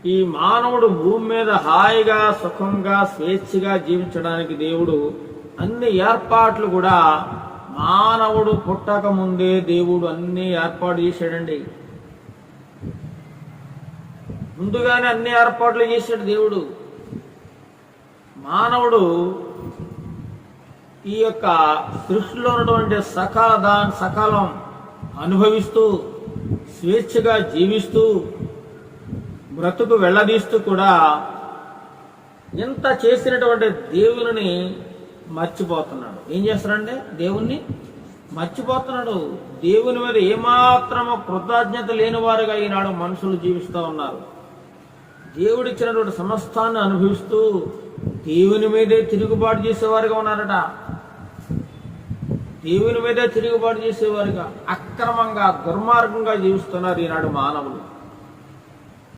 ఈ మానవుడు భూమి మీద హాయిగా సుఖంగా స్వేచ్ఛగా జీవించడానికి దేవుడు అన్ని ఏర్పాట్లు కూడా మానవుడు పుట్టక ముందే దేవుడు అన్ని ఏర్పాటు చేశాడండి. ముందుగానే అన్ని ఏర్పాట్లు చేశాడు దేవుడు. మానవుడు ఈ యొక్క సృష్టిలో ఉన్నటువంటి సకాలం అనుభవిస్తూ స్వేచ్ఛగా జీవిస్తూ బ్రతుకు వెళ్ళదీస్తూ కూడా ఇంత చేసినటువంటి దేవుని మర్చిపోతున్నాడు. ఏం చేస్తాడంటే దేవుణ్ణి మర్చిపోతున్నాడు. దేవుని మీద ఏమాత్రమో కృతజ్ఞత లేని వారుగా ఈనాడు మనుషులు జీవిస్తూ ఉన్నారు. దేవుడిచ్చినటువంటి సమస్తాన్ని అనుభవిస్తూ దేవుని మీదే తిరుగుబాటు చేసేవారుగా ఉన్నారట. దేవుని మీదే తిరుగుబాటు చేసేవారుగా అక్రమంగా దుర్మార్గంగా జీవిస్తున్నారు ఈనాడు మానవులు.